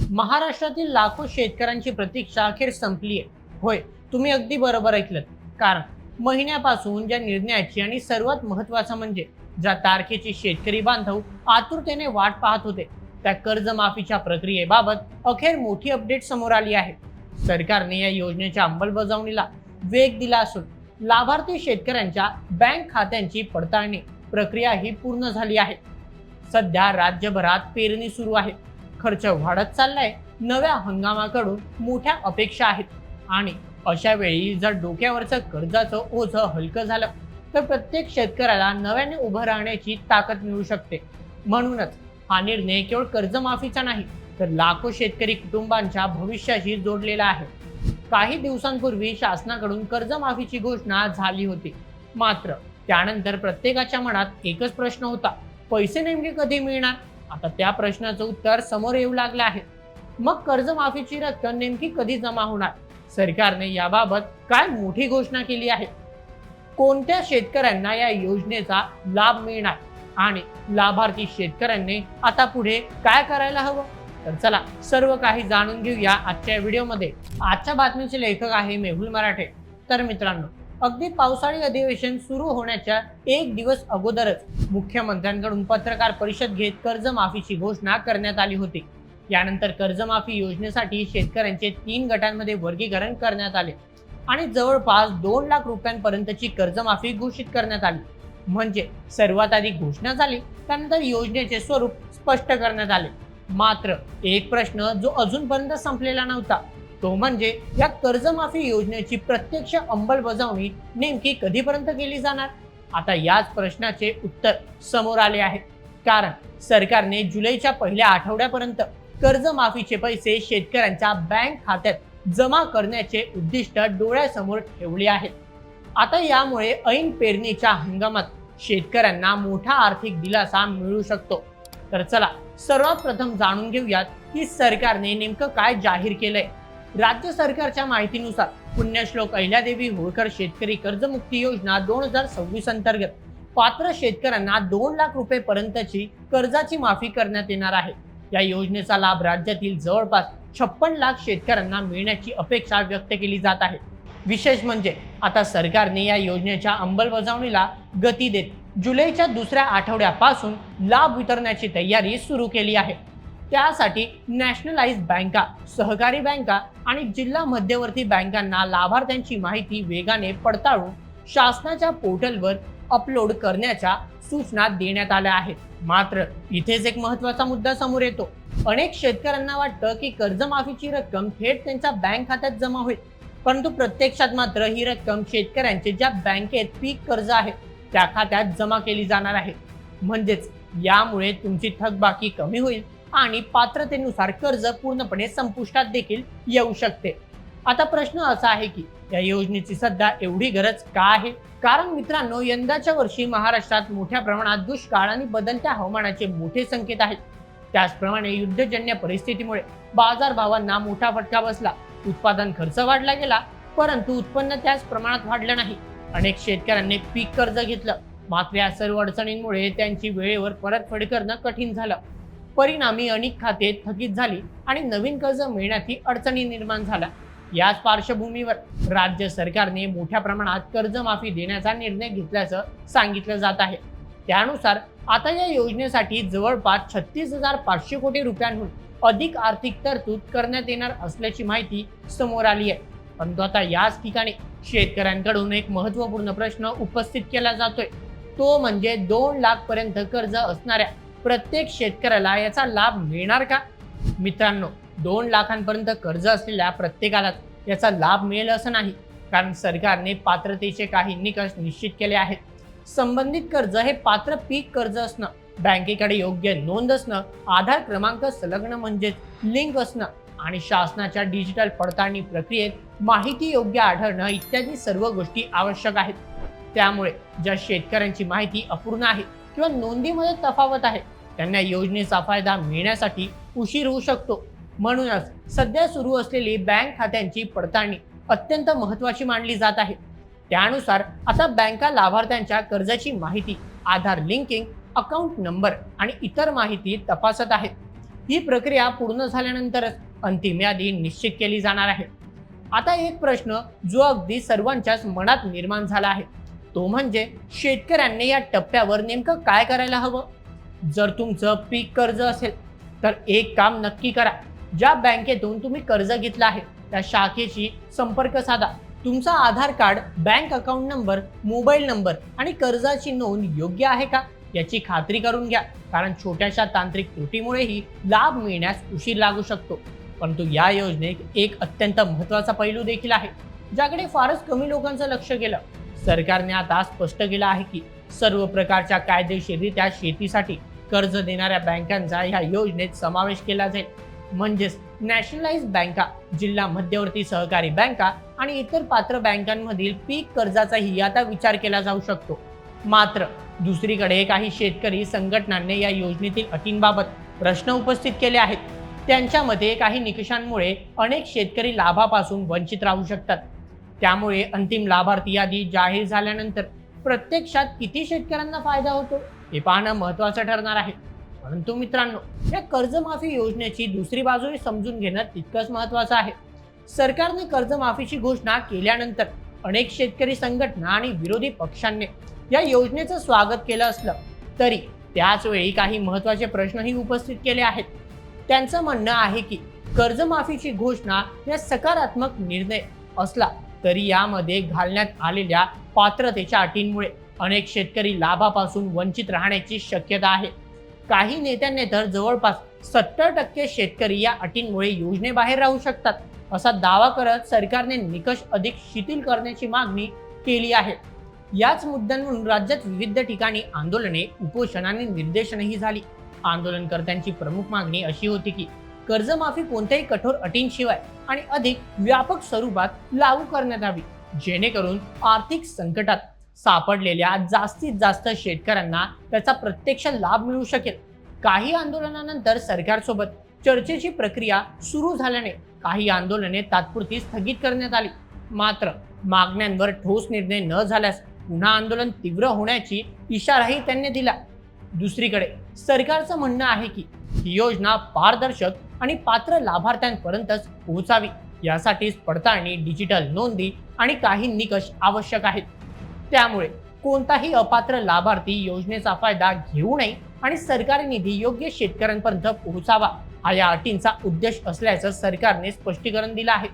महाराष्ट्रातील लाखो शेतकऱ्यांची प्रतीक्षा अखेर संपली आहे. होय, तुम्ही अगदी बरोबर ऐकलं. कारण महिन्यापासून ज्या निर्णयाची आणि सर्वात महत्त्वाचा म्हणजे ज्या तारखेची शेतकरी बांधव आतुरतेने वाट पाहत होते, त्या कर्जमाफीच्या प्रक्रियेबाबत अखेर मोठी अपडेट समोर आली आहे. सरकारने या योजनेच्या अंमलबजावणीला वेग दिला असून लाभार्थी शेतकऱ्यांच्या बँक खात्यांची पडताळणी प्रक्रिया ही पूर्ण झाली आहे. सध्या राज्यभरात पेरणी सुरू आहे. खर्च वाढत चाललाय. नव्या हंगामाकडून मोठ्या अपेक्षा आहेत आणि अशा वेळी जर डोक्यावरचं कर्जाचं ओझं हलकं झालं तर प्रत्येक शेतकऱ्याला नव्याने उभं राहण्याची ताकद मिळू शकते. म्हणूनच हा निर्णय केवळ कर्जमाफीचा नाही तर लाखो शेतकरी कुटुंबांच्या भविष्याशी जोडलेला आहे. काही दिवसांपूर्वी शासनाकडून कर्जमाफीची घोषणा झाली होती. मात्र त्यानंतर प्रत्येकाच्या मनात एकच प्रश्न होता, पैसे नेमके कधी मिळणार? आता त्या प्रश्नाचं उत्तर समोर येऊ लागलं आहे. मग कर्जमाफीची रक्कम नेमकी कधी जमा होणार? सरकारने याबाबत काय मोठी घोषणा केली आहे? कोणत्या शेतकऱ्यांना या योजनेचा लाभ मिळणार आणि लाभार्थी शेतकऱ्यांनी आता पुढे काय करायला हवं? तर चला सर्व काही जाणून घेऊया आजच्या व्हिडिओमध्ये. आजच्या बातमीचे लेखक आहे मेहुल मराठे. तर मित्रांनो, अगदी पावसाळी अधिवेशन सुरू होण्याच्या एक दिवस अगोदरच मुख्यमंत्र्यांकडून पत्रकार परिषद घेत कर्जमाफीची घोषणा करण्यात आली होती. यानंतर कर्जमाफी योजनेसाठी शेतकऱ्यांचे 3 गटांमध्ये वर्गीकरण करण्यात आले आणि जवळपास 2 लाख रुपयांपर्यंतची कर्जमाफी घोषित करण्यात आली. म्हणजे सर्वात आधी घोषणा झाली, त्यानंतर योजनेचे स्वरूप स्पष्ट करण्यात आले. मात्र एक प्रश्न जो अजूनपर्यंत संपलेला नव्हता, तो म्हणजे या कर्जमाफी योजनेची प्रत्यक्ष अंमलबजावणी नेमकी कधीपर्यंत केली जाणार? आता याच प्रश्नाचे उत्तर समोर आले आहे. कारण सरकारने जुलैच्या पहिल्या आठवड्यापर्यंत कर्जमाफीचे पैसे शेतकऱ्यांच्या बँक खात्यात जमा करण्याचे उद्दिष्ट डोळ्यासमोर ठेवले आहे. आता यामुळे ऐन पेरणीच्या हंगामात शेतकऱ्यांना मोठा आर्थिक दिलासा मिळू शकतो. तर चला सर्वात प्रथम जाणून घेऊयात की सरकारने नेमकं काय जाहीर केलंय. राज्य सरकारच्या माहितीनुसार पुण्यश्लोक अहिल्यादेवी होळकर शेतकरी कर्जमुक्ती योजना 2026 अंतर्गत पात्र शेतकऱ्यांना 2 लाख रुपये पर्यंतची कर्जाची माफी करण्यात येणार आहे. या योजनेचा लाभ राज्यातील जवळपास 56 लाख शेतकऱ्यांना मिळण्याची अपेक्षा व्यक्त केली जात आहे. विशेष म्हणजे आता सरकारने या योजनेच्या अंमलबजावणीला गती देत जुलैच्या दुसऱ्या आठवड्यापासून लाभ वितरणाची तयारी सुरू केली आहे. त्यासाठी नॅशनलाइज बँका, सहकारी बँका आणि जिल्हा मध्यवर्ती बँकांना लाभार्थ्यांची माहिती वेगाने पडताळून शासनाच्या पोर्टलवर अपलोड करण्याच्या सूचना देण्यात आल्या आहेत. मात्र इथेच एक महत्त्वाचा मुद्दा समोर येतो. अनेक शेतकऱ्यांना वाटतं की कर्जमाफीची रक्कम थेट त्यांच्या बँक खात्यात जमा होईल, परंतु प्रत्यक्षात मात्र ही रक्कम शेतकऱ्यांचे ज्या बँकेत पीक कर्ज आहे त्या खात्यात जमा केली जाणार आहे. म्हणजेच यामुळे तुमची थकबाकी कमी होईल आणि पात्रतेनुसार कर्ज पूर्णपणे संपुष्टात देखील येऊ शकते. आता प्रश्न असा आहे की या योजनेची सध्या एवढी गरज का आहे? कारण मित्रांनो, यंदाच्या वर्षी महाराष्ट्रात मोठ्या प्रमाणात दुष्काळ आणि बदलत्या हवामानाचे मोठे संकेत आहेत. त्याचप्रमाणे युद्धजन्य परिस्थितीमुळे बाजारभावांना मोठा फटका बसला. उत्पादन खर्च वाढला गेला, परंतु उत्पन्न त्याच प्रमाणात वाढलं नाही. अनेक शेतकऱ्यांनी पीक कर्ज घेतलं, मात्र या सर्व अडचणींमुळे त्यांची वेळेवर परतफेड करणं कठीण झालं. परिणामी अनेक खाते थकीत झाली आणि नवीन कर्ज मिळण्याची अडचणी निर्माण झाल्या. याच पार्श्वभूमीवर राज्य सरकारने मोठ्या प्रमाणात कर्जमाफी देण्याचा निर्णय घेतल्याचं सांगितलं जात आहे. त्यानुसार आता या योजनेसाठी जवळपास 36,500 कोटी रुपयांहून अधिक आर्थिक तरतूद करण्यात येणार असल्याची माहिती समोर आली आहे. परंतु आता याच ठिकाणी शेतकऱ्यांकडून एक महत्त्वपूर्ण प्रश्न उपस्थित केला जातोय. तो म्हणजे 2 लाख पर्यंत कर्ज असणाऱ्या प्रत्येक शेतकऱ्याला याचा लाभ मिळणार का? मित्रांनो, 2 लाखांपर्यंत कर्ज असलेल्या प्रत्येकाला याचा लाभ मिळेल असं नाही. कारण सरकारने पात्रतेचे काही निकष निश्चित केले आहेत. संबंधित कर्ज हे पात्र पीक कर्ज असणं, बँकेकडे योग्य नोंद असणं, आधार क्रमांक संलग्न म्हणजेच लिंक असणं आणि शासनाच्या डिजिटल पडताळणी प्रक्रियेत माहिती योग्य आढळणं इत्यादी सर्व गोष्टी आवश्यक आहेत. त्यामुळे ज्या शेतकऱ्यांची माहिती अपूर्ण आहे किंवा नोंदीमध्ये तफावत आहे त्यांना योजनेचा फायदा मिळण्यासाठी उशीर होऊ शकतो. म्हणूनच सध्या सुरू असलेली बँक खात्यांची पडताळणी अत्यंत महत्त्वाची मानली जात आहे. त्यानुसार आता बँका लाभार्थ्यांच्या कर्जाची माहिती, आधार लिंकिंग, अकाउंट नंबर आणि इतर माहिती तपासत आहेत. ही प्रक्रिया पूर्ण झाल्यानंतरच अंतिम यादी निश्चित केली जाणार आहे. आता एक प्रश्न जो अगदी सर्वांच्याच मनात निर्माण झाला आहे तो म्हणजे शेतकऱ्यांनी या टप्प्यावर नेमकं काय करायला हवं. जर तुमचं पीक कर्ज असेल तर एक काम नक्की करा. ज्या बँकेतून तुम्ही कर्ज घेतलं आहे त्या शाखेशी संपर्क साधा. तुमचा Aadhaar card, bank account number, mobile number आणि कर्जाची नोंद योग्य आहे का याची खात्री करून घ्या. कारण छोट्याशा तांत्रिक त्रुटीमुळेही लाभ मिळण्यास उशीर लागू शकतो. परंतु या योजनेत एक अत्यंत महत्त्वाचा पैलू देखील आहे ज्याकडे फारच कमी लोकांचं लक्ष गेलं. सरकारने आता स्पष्ट केलं आहे की सर्व प्रकारच्या कायदेशीररित्या शेतीसाठी कर्ज देणाऱ्या बँकांचा ह्या योजनेत समावेश केला जाईल. म्हणजेच नॅशनलाइज बँका, जिल्हा मध्यवर्ती सहकारी बँका आणि इतर पात्र बँकांमधील पीक कर्जाचाही आता विचार केला जाऊ शकतो. मात्र दुसरीकडे काही शेतकरी संघटनांनी या योजनेतील अटींबाबत प्रश्न उपस्थित केले आहेत. त्यांच्या मते काही निकषांमुळे अनेक शेतकरी लाभापासून वंचित राहू शकतात. त्यामुळे अंतिम लाभार्थी यादी जाहीर झाल्यानंतर प्रत्यक्षात किती शेतकऱ्यांना फायदा होतो हे पाहणं महत्त्वाचं ठरणार आहे. परंतु मित्रांनो, या कर्जमाफी योजनेची दुसरी बाजूही समजून घेणं तितकंच महत्त्वाचं आहे. सरकारने कर्जमाफीची घोषणा केल्यानंतर अनेक शेतकरी संघटना आणि विरोधी पक्षांनी या योजनेचं स्वागत केलं असलं तरी त्याच वेळी काही महत्त्वाचे प्रश्नही उपस्थित केले आहेत. त्यांचं म्हणणं आहे की कर्जमाफीची घोषणा या सकारात्मक निर्णय असला तरी यामध्ये घालण्यात आलेल्या पात्रतेच्या अटींमुळे अनेक शेतकरी लाभापासून वंचित राहण्याची शक्यता आहे. काही नेत्यांनी तर जवळपास 70% शेतकरी या अटींमुळे योजनेबाहेर राहू शकतात असा दावा करत सरकारने निकष अधिक शिथिल करण्याची मागणी केली आहे. याच मुद्द्यांवरून राज्यात विविध ठिकाणी आंदोलने, उपोषण आणि निदर्शनही झाली. आंदोलनकर्त्यांची प्रमुख मागणी अशी होती की कर्जमाफी कोणत्याही कठोर अटींशिवाय आणि अधिक व्यापक स्वरूपात लागू करण्यात यावी, जेणेकरून आर्थिक संकटात सापडलेल्या जास्तीत जास्त शेतकऱ्यांना त्याचा प्रत्यक्ष लाभ मिळू शकेल. काही आंदोलनानंतर सरकारसोबत चर्चेची प्रक्रिया सुरू झाल्याने काही आंदोलने तात्पुरती स्थगित करण्यात आली. मात्र मागण्यांवर ठोस निर्णय न झाल्यास पुन्हा आंदोलन तीव्र होण्याची इशाराही त्यांनी दिला. दुसरीकडे सरकारचं म्हणणं आहे की ही योजना पारदर्शक आणि पात्र लाभार्थ्यांपर्यंतच पोहोचावी यासाठीच पडताळणी, डिजिटल नोंदी आणि काही निकष आवश्यक आहेत. त्यामुळे कोणताही अपात्र लाभार्थी योजनेचा फायदा घेऊ नये आणि सरकारी निधी योग्य शेतकऱ्यांपर्यंत पोहोचावा हा या अटींचा उद्देश असल्याचं सरकारने स्पष्टीकरण दिलं आहे.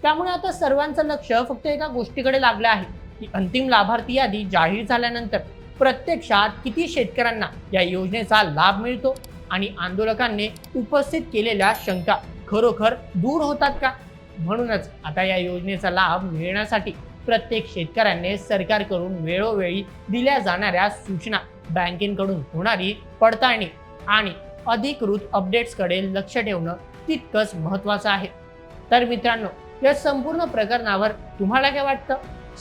त्यामुळे आता सर्वांचं लक्ष फक्त एका गोष्टीकडे लागलं आहे की अंतिम लाभार्थी यादी जाहीर झाल्यानंतर प्रत्यक्षात किती शेतकऱ्यांना या योजनेचा लाभ मिळतो आणि आंदोलकांनी उपस्थित केलेल्या शंका खरोखर दूर होतात का. म्हणूनच आता या योजनेचा लाभ मिळण्यासाठी प्रत्येक शेतकऱ्यांनी सरकारकडून वेळोवेळी दिल्या जाणाऱ्या सूचना, बँकेकडून होणारी पडताळणी आणि अधिकृत अपडेट्सकडे लक्ष ठेवणं तितकंच महत्त्वाचं आहे. तर मित्रांनो, या संपूर्ण प्रकरणावर तुम्हाला काय वाटतं?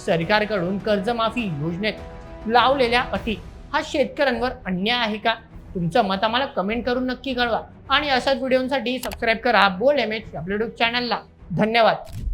सरकारकडून कर्जमाफी योजनेत लावलेल्या अटी हा शेतकऱ्यांवर अन्याय आहे का? तुमचं मत आम्हाला कमेंट करून नक्की कळवा आणि अशाच व्हिडिओसाठी सबस्क्राईब करा बोल MH आपल्या YouTube चॅनलला. धन्यवाद.